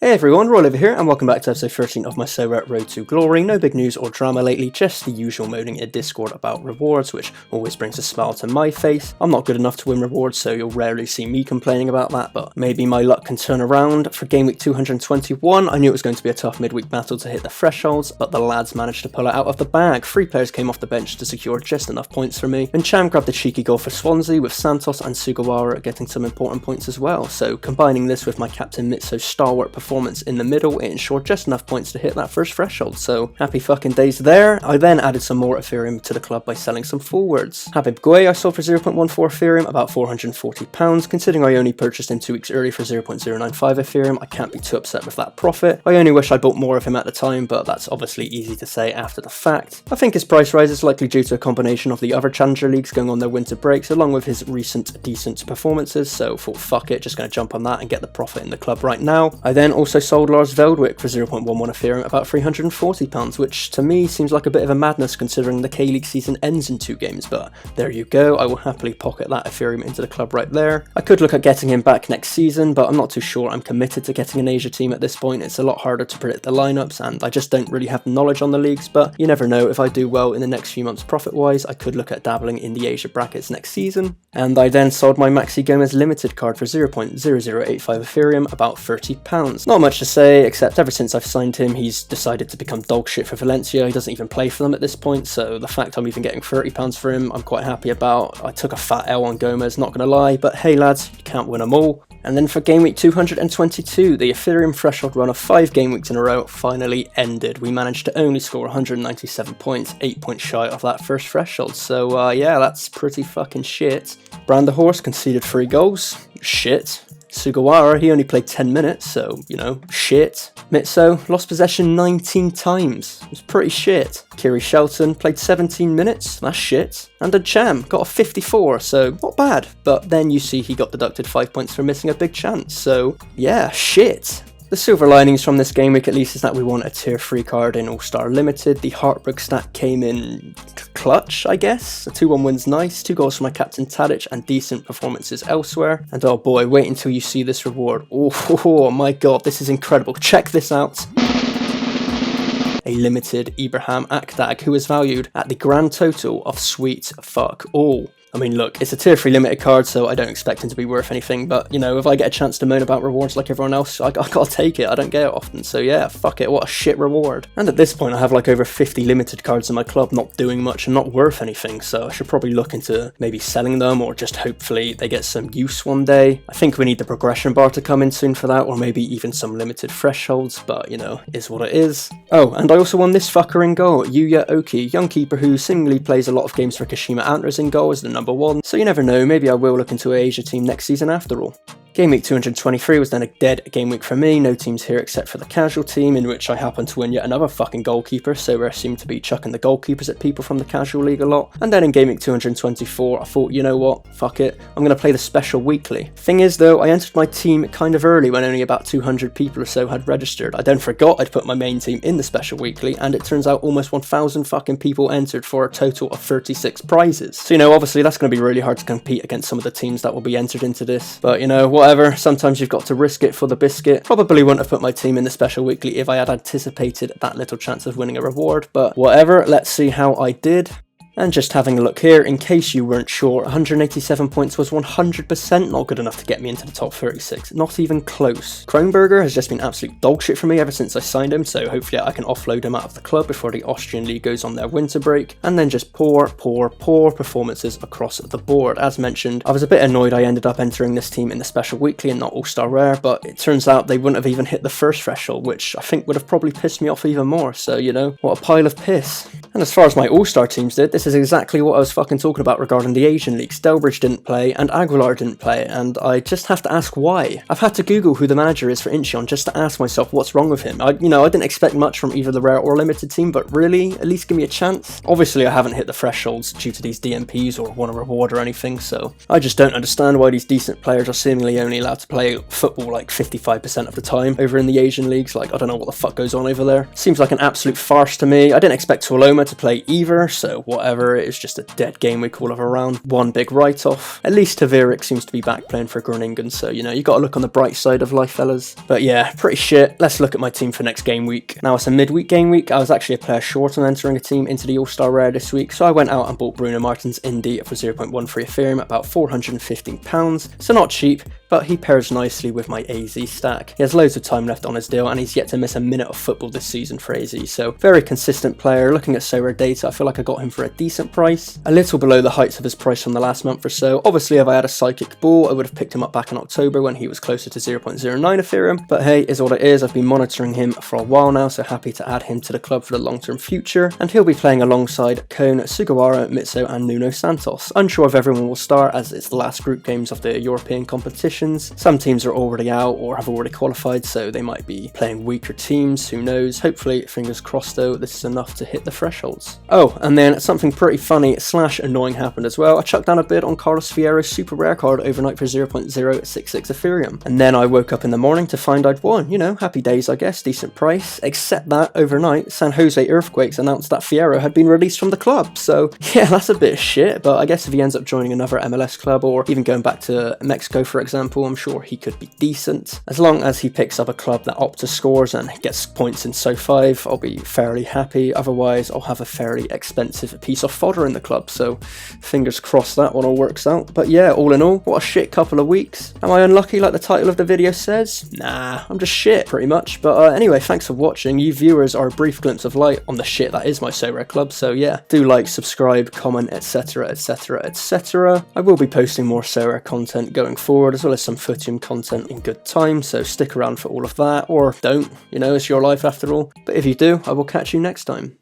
Hey everyone, Royalivi here, and welcome back to episode 13 of my Sorare Road to Glory. No big news or drama lately, just the usual moaning in Discord about rewards, which always brings a smile to my face. I'm not good enough to win rewards, so you'll rarely see me complaining about that, but maybe my luck can turn around. For Gameweek 221, I knew it was going to be a tough midweek battle to hit the thresholds, but the lads managed to pull it out of the bag. 3 players came off the bench to secure just enough points for me, and Cham grabbed the cheeky goal for Swansea, with Santos and Sugawara getting some important points as well. So combining this with my captain Mitso's stalwart performance in the middle, it ensured just enough points to hit that first threshold, so happy fucking days there. I then added some more Ethereum to the club by selling some forwards. Habib Gueye I sold for 0.14 Ethereum, about £440. Considering I only purchased him 2 weeks early for 0.095 Ethereum, I can't be too upset with that profit. I only wish I bought more of him at the time, but that's obviously easy to say after the fact. I think his price rise is likely due to a combination of the other Challenger leagues going on their winter breaks, along with his recent decent performances, so thought fuck it, just gonna jump on that and get the profit in the club right now. I then also sold Lars Veldwick for 0.11 Ethereum, about £340, which to me seems like a bit of a madness considering the K-League season ends in 2 games, but there you go, I will happily pocket that Ethereum into the club right there. I could look at getting him back next season, but I'm not too sure I'm committed to getting an Asia team at this point. It's a lot harder to predict the lineups, and I just don't really have knowledge on the leagues, but you never know, if I do well in the next few months profit-wise, I could look at dabbling in the Asia brackets next season. And I then sold my Maxi Gomez limited card for 0.0085 Ethereum, about £30. Not much to say, except ever since I've signed him, he's decided to become dog shit for Valencia. He doesn't even play for them at this point, so the fact I'm even getting £30 for him, I'm quite happy about. I took a fat L on Gomez, not gonna lie, but hey lads, you can't win them all. And then for Gameweek 222, the Ethereum threshold run of 5 game weeks in a row finally ended. We managed to only score 197 points, 8 points shy of that first threshold, so yeah, that's pretty fucking shit. Brand the Horse conceded 3 goals, shit. Sugawara, he only played 10 minutes, so, you know, shit. Mitso lost possession 19 times, it was pretty shit. Kiri Shelton played 17 minutes, that's shit. And Cham got a 54, so not bad. But then you see he got deducted 5 points for missing a big chance, so yeah, shit. The silver linings from this game week at least is that we won a tier 3 card in All-Star Limited. The Heartbreak stat came in clutch, I guess. A 2-1 win's nice, 2 goals from my captain Tadic and decent performances elsewhere. And oh boy, wait until you see this reward. Oh my god, this is incredible. Check this out. A limited Ibrahim Akdag, who is valued at the grand total of sweet fuck all. I mean, look, it's a tier 3 limited card, so I don't expect him to be worth anything, but, you know, if I get a chance to moan about rewards like everyone else, I gotta take it. I don't get it often, so yeah, fuck it, what a shit reward. And at this point, I have like over 50 limited cards in my club, not doing much and not worth anything, so I should probably look into maybe selling them, or just hopefully they get some use one day. I think we need the progression bar to come in soon for that, or maybe even some limited thresholds, but, you know, is what it is. Oh, and I also won this fucker in goal, Yuya Oki, young keeper who seemingly plays a lot of games for Kashima Antlers in goal as the number 1, so you never know, maybe I will look into an Asia team next season after all. Game week 223 was then a dead game week for me, no teams here except for the casual team, in which I happened to win yet another fucking goalkeeper, so I seem to be chucking the goalkeepers at people from the casual league a lot. And then in game week 224, I thought, you know what, fuck it, I'm gonna play the special weekly. Thing is though, I entered my team kind of early when only about 200 people or so had registered. I then forgot I'd put my main team in the special weekly, and it turns out almost 1,000 fucking people entered for a total of 36 prizes. So, you know, obviously that's gonna be really hard to compete against some of the teams that will be entered into this, but you know, whatever, sometimes you've got to risk it for the biscuit. Probably wouldn't have put my team in the special weekly if I had anticipated that little chance of winning a reward, but whatever, let's see how I did. And just having a look here, in case you weren't sure, 187 points was 100% not good enough to get me into the top 36, not even close. Kronberger has just been absolute dog shit for me ever since I signed him, so hopefully I can offload him out of the club before the Austrian league goes on their winter break. And then just poor performances across the board. As mentioned, I was a bit annoyed I ended up entering this team in the special weekly and not All-Star Rare, but it turns out they wouldn't have even hit the first threshold, which I think would have probably pissed me off even more, so you know, what a pile of piss. And as far as my All-Star teams did, this is exactly what I was fucking talking about regarding the Asian leagues. Delbridge didn't play, and Aguilar didn't play, and I just have to ask why. I've had to Google who the manager is for Incheon just to ask myself what's wrong with him. I didn't expect much from either the rare or limited team, but really, at least give me a chance. Obviously, I haven't hit the thresholds due to these DNPs or won a reward or anything, so I just don't understand why these decent players are seemingly only allowed to play football like 55% of the time over in the Asian leagues. Like, I don't know what the fuck goes on over there. Seems like an absolute farce to me. I didn't expect Tuoloma to play either, so whatever, it was just a dead game week all around. One big write-off. At least Taveric seems to be back playing for Groningen, so you know, you gotta look on the bright side of life, fellas. But yeah, pretty shit. Let's look at my team for next game week. Now it's a midweek game week. I was actually a player short on entering a team into the All-Star Rare this week, so I went out and bought Bruno Martins Indy for 0.13 Ethereum at about £415, so not cheap, but he pairs nicely with my AZ stack. He has loads of time left on his deal and he's yet to miss a minute of football this season for AZ, so very consistent player. Looking at Sorare data, I feel like I got him for a decent price, a little below the heights of his price from the last month or so. Obviously, if I had a psychic ball, I would have picked him up back in October when he was closer to 0.09 Ethereum, but hey, is what it is. I've been monitoring him for a while now, so happy to add him to the club for the long-term future, and he'll be playing alongside Kone, Sugawara, Mitso and Nuno Santos. Unsure if everyone will start as it's the last group games of the European competitions. Some teams are already out or have already qualified, so they might be playing weaker teams, who knows. Hopefully, fingers crossed though, this is enough to hit the thresholds. Oh, and then something pretty funny / annoying happened as well. I chucked down a bid on Carlos Fierro's super rare card overnight for 0.066 Ethereum, and then I woke up in the morning to find I'd won. You know, happy days I guess, decent price, except that overnight San Jose Earthquakes announced that Fierro had been released from the club, so yeah, that's a bit of shit, but I guess if he ends up joining another MLS club or even going back to Mexico for example, I'm sure he could be decent. As long as he picks up a club that Opta scores and gets points in SO5, I'll be fairly happy. Otherwise, I'll have a fairly expensive piece of fodder in the club, so fingers crossed that one all works out. But yeah, all in all, what a shit couple of weeks. Am I unlucky like the title of the video says? Nah, I'm just shit, pretty much. But anyway, thanks for watching. You viewers are a brief glimpse of light on the shit that is my Sorare club, so yeah, do like, subscribe, comment, etc, etc, etc. I will be posting more Sorare content going forward, as well as some Footium content in good time, so stick around for all of that, or don't, you know, it's your life after all. But if you do, I will catch you next time.